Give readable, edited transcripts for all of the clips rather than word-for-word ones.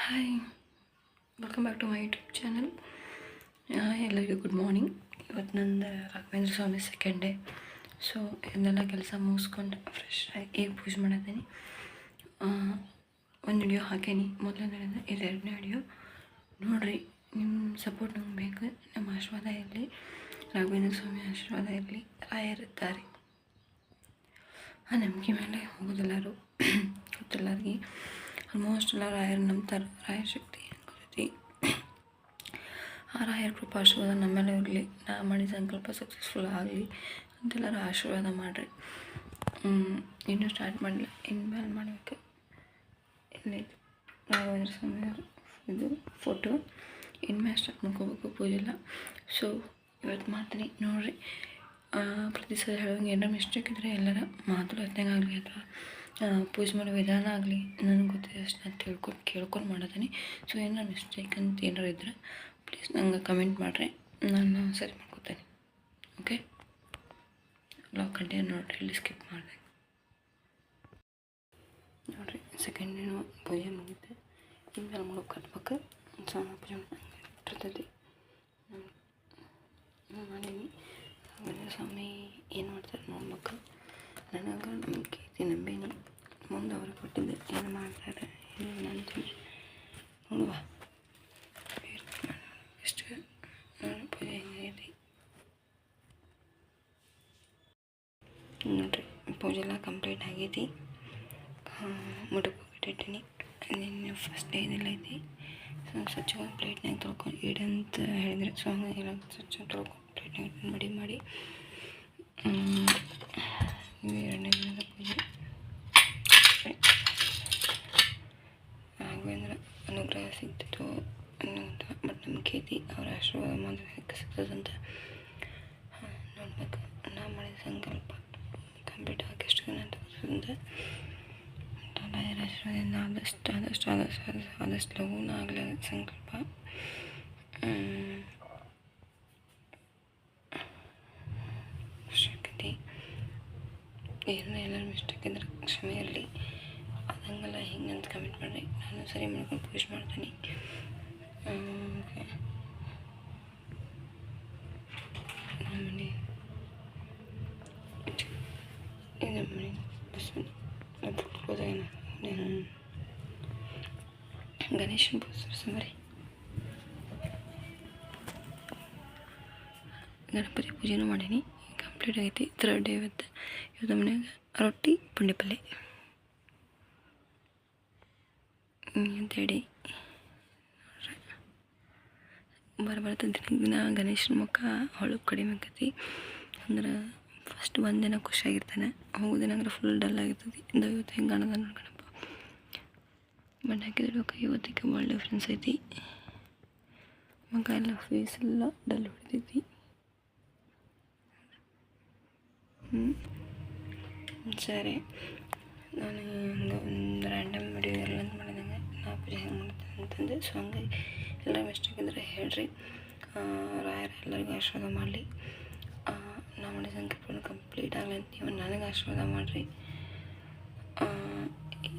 Hi, welcome back to my YouTube channel. ಎಲ್ಲರಿಗೂ good morning. ಇವತ್ತು ನಂದು Raghavendra Swami second day. So ಇದನ್ನೆಲ್ಲ ಕೆಲಸ ಮುಗಿಸ್ಕೊಂಡು ಫ್ರೆಶ್ ಆಗಿ ಈಗ ಪೂಜೆ ಮಾಡಿದ್ದೀನಿ. ಒಂದು ವಿಡಿಯೋ ಹಾಕೀನಿ, ಮೊದಲನೇ ಇದು ಎರಡನೇ ವಿಡಿಯೋ ನೋಡಿರಿ. ನಿಮ್ಮ ಸಪೋರ್ಟ್ ನಂಗೆ ಬೇಕು, ನಮ್ಮ ಆಶೀರ್ವಾದ ಇರಲಿ, ರಾಘವೇಂದ್ರ ಸ್ವಾಮಿ ಆಶೀರ್ವಾದ ಇರಲಿ. ರಾಯರಿದ್ದಾರೆ, ಆ ನಂಬಿಕೆ ಮೇಲೆ ಹೋಗೋದೆಲ್ಲರೂ ಗೊತ್ತೆಲ್ಲರಿಗೆ. ಆಲ್ಮೋಸ್ಟ್ ಎಲ್ಲ ರಾಯರು ನಂಬ್ತಾರೆ, ರಾಯರ ಶಕ್ತಿ ಗೊತ್ತೈತಿ. ಆ ರಾಯರ ಕೃಪಾ ಆಶೀರ್ವಾದ ನಮ್ಮ ಮೇಲೆ ಇರಲಿ, ನಾ ಮಾಡಿ ಸಂಕಲ್ಪ ಸಕ್ಸಸ್ಫುಲ್ ಆಗಲಿ ಅಂತೆಲ್ಲರೂ ಆಶೀರ್ವಾದ ಮಾಡಿರಿ. ಇನ್ನೂ ಸ್ಟಾರ್ಟ್ ಮಾಡಿಲ್ಲ, ಇನ್ನು ಮೇಲೆ ಮಾಡಬೇಕು. ಇಲ್ಲೈದು ರಾಘವೇಂದ್ರ ಸ್ವಾಮಿ ಇದು ಫೋಟೋ, ಇನ್ಮೇಲೆ ಸ್ಟಾರ್ಟ್ ಮಾಡ್ಕೋಬೇಕು ಪೂಜೆ ಎಲ್ಲ. ಸೊ ಇವತ್ತು ಮಾಡ್ತೀನಿ ನೋಡಿರಿ. ಪ್ರತಿ ಸಲ ಹೇಳುವಂಗೆ ಏನಾರ ಮಿಸ್ಟೇಕ್ ಇದ್ದರೆ ಎಲ್ಲರ ಮಾತುಕತೆಗಾಗಲಿ ಅಥವಾ ಪೂಜೆ ಮಾಡೋ ವಿಧಾನ ಆಗಲಿ ನನಗೆ ಗೊತ್ತಿದೆ ಅಷ್ಟು ನಾನು ಕೇಳ್ಕೊಂಡು ಮಾಡೋದೀನಿ. ಸೊ ಏನಾರು ಮಿಸ್ಟೇಕ್ ಅಂತ ಏನಾರು ಇದ್ದರೆ ಪ್ಲೀಸ್ ನಂಗೆ ಕಮೆಂಟ್ ಮಾಡಿರಿ, ನಾನು ಸರಿ ಮಾಡ್ಕೊತೇನೆ. ಓಕೆ, ಲಾಗ್ ಕಂಟಿನ್ಯೂ ನೋಡಿರಿ, ಇಲ್ಲಿ ಸ್ಕಿಪ್ ಮಾಡಿದೆ ನೋಡಿರಿ. ಸೆಕೆಂಡ್ ಡೇನು ಪೂಜೆ ಮುಗಿತೆ, ಇನ್ನು ನಮ್ಗೆ ಕಟ್ಬೇಕು. ಸ್ವಾಮಿ ಪೂಜೆ ಇರ್ತೈತಿ ಮಾಡೀನಿ. ಆಮೇಲೆ ಸ್ವಾಮಿ ಏನು ಮಾಡ್ತಾರೆ ನೋಡ್ಬೇಕು. ನನಗೆ ನಂಬಿಕೆ ಐತಿ, ನಂಬೇನಿ. ಮುಂದೆ ಅವ್ರಿಗೆ ಕೊಟ್ಟಿದ್ದೆ ಏನು ಮಾಡ್ತಾರೆ ಏನು ಅಂತೀನಿ ನೋಡುವ. ಇಷ್ಟು ಪೂಜೆ ಹೆಂಗೈತಿ ನೋಡಿರಿ. ಪೂಜೆ ಎಲ್ಲ ಕಂಪ್ಲೀಟ್ ಆಗೈತಿ. ಮುಡುಕು ಬಿಟ್ಟಿಟ್ಟಿನಿ. ನಿನ್ನೆ ಫಸ್ಟ್ ಡೇ ಇದೆಲ್ಲ ಐತಿ. ಸ್ವಚ್ಛವಾಗಿ ಪ್ಲೇಟ್ನಾಗ ತೊಳ್ಕೊಂಡು ಇಡಂತ ಹೇಳಿದರೆ ಸೊ ಹಂಗೆಲ್ಲ ಸ್ವಚ್ಛ ತೊಳ್ಕೊಂಡು ಪ್ಲೇಟ್ನಾಗ ಮಡಿ ಮಾಡಿ ಇವು ಎರಡನೇ ದಿನದ ಪೂಜೆ. ರಾಘವೇಂದ್ರ ಅನುಗ್ರಹ ಸಿಗ್ತಿತ್ತು ಅನ್ನೋಂಥ ಬಟ್ ನಂಬಿಕೆ ಐತಿ, ಅವ್ರ ಆಶೀರ್ವಾದ ಮಾತ್ರ ಸಿಗ್ತದಂತ ನೋಡ್ಬೇಕು. ನಾ ಮಾಡಿದ ಸಂಕಲ್ಪ ಕಂಪ್ಲೀಟ್ ಆಗಿ ಎಷ್ಟು ದಿನ ತಗೋದ್ರಿಂದ ರಾಯರ ಆಶೀರ್ವಾದದಿಂದ ಆದಷ್ಟು ಲಘುನ ಆಗಲಿ ಸಂಕಲ್ಪ. ಶಕ್ತಿ ಏನೋ ಎಲ್ಲರೂ ಮಿಸ್ಟೇಕ್ ಇದ್ರೆ ಕ್ಷಮೆ ಇರಲಿ. ಅದಂಗೆಲ್ಲ ಹಿಂಗಂತ ಕಮೆಂಟ್ ಮಾಡಿರಿ, ನಾನು ಸರಿ ಮಾಡ್ಕೊಂಡು ಪೂಜೆ ಮಾಡ್ತೀನಿ. ಓಕೆ, ನಮ್ಮ ಮನೆ ಇದು ಮನೆ ಪೂಜೆನ ಗಣೇಶನ ಪೂಜೆ ಮರಿ ಗಣಪತಿ ಪೂಜೆನೂ ಮಾಡೀನಿ, ಕಂಪ್ಲೀಟ್ ಆಗೈತಿ. ಥರ್ಡ್ ಡೇ ಇವತ್ತು ಮನ್ಯಾಗ ರೊಟ್ಟಿ ಪುಂಡಿ ಪಲ್ಯ ಅಂತೇಳಿ ದಿನ ಗಣೇಶನ ಮುಖ ಹೊಳಪು ಕಡಿಮೆ ಆಕೈತಿ. ಅಂದ್ರೆ ಫಸ್ಟ್ ಒಂದಿನ ಖುಷಿಯಾಗಿರ್ತಾನೆ, ಹೋಗೋ ದಿನ ಅಂದ್ರೆ ಫುಲ್ ಡಲ್ ಆಗಿರ್ತೈತಿ. ಇವತ್ತು ಹೆಂಗೆ ಕಾಣದ ನೋಡಿ ಗಣಪ ಬಣ್ಣ ಹಾಕಿದ್ಬೇಕು. ಇವತ್ತಿಗೆ ಭಾಳ ಡಿಫ್ರೆನ್ಸ್ ಐತಿ. ಮುಖ ಎಲ್ಲ ಫೇಸ್ ಎಲ್ಲ ಡಲ್ ಹೊಡಿತೈತಿ. ಸರಿ, ನಾನು ಹಂಗೆ ಒಂದು ರ್ಯಾಂಡಮ್ ವಿಡಿಯೋ ಎಲ್ಲ ಅಂತ ಮಾಡಿದಂಗೆ ನಾ ಪೂಜೆ ಹೆಂಗೆ ಮಾಡ್ತೇನೆ ಅಂತಂದು. ಸೊ ಹಂಗಾಗಿ ಎಲ್ಲ ಮಿಸ್ಟೇಕ್ ಇದ್ದರೆ ಹೇಳ್ರಿ. ರಾಯರ ಎಲ್ಲರಿಗೂ ಆಶೀರ್ವಾದ ಮಾಡಲಿ. ನಾ ಮಾಡಿದ ಸಂಕಲ್ಪ ಕಂಪ್ಲೀಟ್ ಆಗಲಿ ಅಂತ ನೀವು ನನಗೆ ಆಶೀರ್ವಾದ ಮಾಡಿರಿ.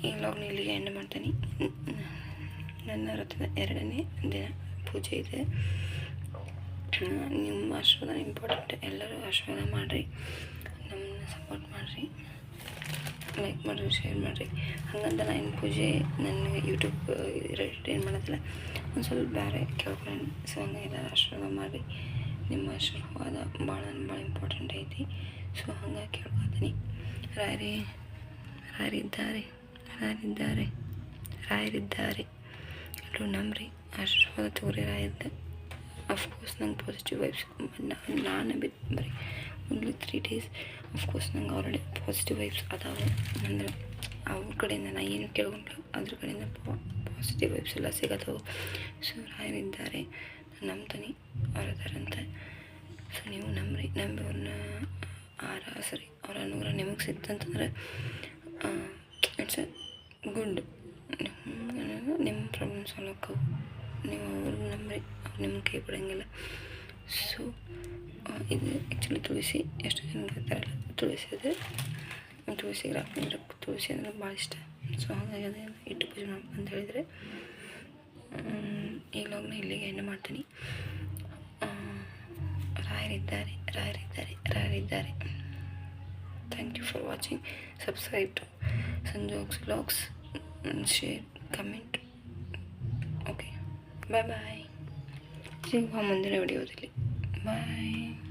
ಈ ಲಾಗ್ನ ಇಲ್ಲಿಗೆ ಎಂಡ್ ಮಾಡ್ತೀನಿ. ನನ್ನ ವ್ರತದ ಎರಡನೇ ದಿನ ಪೂಜೆ ಇದೆ. ನಿಮ್ಮ ಆಶೀರ್ವಾದ ಇಂಪಾರ್ಟೆಂಟ್, ಎಲ್ಲರೂ ಆಶೀರ್ವಾದ ಮಾಡಿರಿ, ನಮ್ಮನ್ನ ಸಪೋರ್ಟ್ ಮಾಡಿರಿ, ಲೈಕ್ ಮಾಡಿರಿ, ಶೇರ್ ಮಾಡಿರಿ. ಹಂಗಂತ ನಾನು ಪೂಜೆ ನನಗೆ ಯೂಟ್ಯೂಬ್ ಏನು ಮಾಡೋದಿಲ್ಲ, ಒಂದು ಸ್ವಲ್ಪ ಬೇರೆ ಕೇಳ್ಕೊಳ್ಳಿ. ಸೊ ಹಂಗೆ ಎಲ್ಲರೂ ಆಶೀರ್ವಾದ ಮಾಡಿರಿ. ನಿಮ್ಮ ಆಶೀರ್ವಾದ ಭಾಳ ಇಂಪಾರ್ಟೆಂಟ್ ಐತಿ. ಸೊ ಹಂಗೆ ಕೇಳ್ಕೊತೀನಿ. ರಾಯರಿದ್ದಾರೆ ಎಲ್ಲರೂ ನಂಬ್ರಿ, ಆಶೀರ್ವಾದ ತಗೋರಿ ರಾಯರ್ದು. ಅಫ್ಕೋರ್ಸ್ ನಂಗೆ ಪಾಸಿಟಿವ್ ವೈಬ್ಸ್ ನಾನು ಬರೀ ಓನ್ಲಿ 3 days. ಅಫ್ಕೋರ್ಸ್ ನಂಗೆ ಆಲ್ರೆಡಿ ಪಾಸಿಟಿವ್ ವೈಬ್ಸ್ ಅದಾವೆ. ಅಂದ್ರೆ ಅವ್ರ ಕಡೆಯಿಂದ ನಾನು ಏನು ಕೇಳ್ಕೊಂಡ್ಲು ಅದ್ರ ಕಡೆಯಿಂದ ಪಾಸಿಟಿವ್ ವೈಬ್ಸ್ ಎಲ್ಲ ಸಿಗೋದವು. ಸೊ ರಾಯರಿದ್ದಾರೆ, ನಾನು ನಂಬ್ತೀನಿ ಅವ್ರು ಇದ್ದಾರಂತೆ. ಸೊ ನೀವು ನಂಬ್ರಿ, ನಂಬಿ ಅವ್ರನ್ನ ಅವ್ರ ಅನುಗ್ರಹ ನಿಮಗೆ ಸಿಕ್ತಂತಂದ್ರೆ ಇಟ್ಸ್ ಎ ಗುಡ್. ನಿಮ್ಮ ಪ್ರಾಬ್ಲಮ್ ಸಾಲ್ವ್ ಆಕ್ಕವು. ನೀವು ಅವ್ರಿಗೆ ನಂಬ್ರಿ, ಅವ್ರು ನಿಮ್ಗೆ ಕೈ ಬಿಡೋಂಗಿಲ್ಲ. ಸೊ ಇದು ಆ್ಯಕ್ಚುಲಿ ತುಳಸಿ, ಎಷ್ಟು ಜನ ಗೊತ್ತಾರಲ್ಲ ತುಳಸಿ ಅದು. ತುಳಸಿ ರಾಘವೇಂದ್ರ ತುಳಸಿ ಅಂದರೆ ಭಾಳ ಇಷ್ಟ. ಸೊ ಹಾಗಾಗಿ ಅದನ್ನು ಇಟ್ಟು ಪೂಜೆ ಮಾಡ್ಬೇಕು ಅಂತ ಹೇಳಿದರೆ ಈ ವ್ಲಾಗ್ನ ಇಲ್ಲಿಗೆ ಎಂಡ್ ಮಾಡ್ತೀನಿ. ರಾಯರಿದ್ದಾರೆ. Thank you for watching. Subscribe to Sanjog's vlogs, share, comment. Okay, bye. ಸಿಗುವ ಮುಂದಿನ ವಿಡಿಯೋದಲ್ಲಿ. ಬಾಯ್.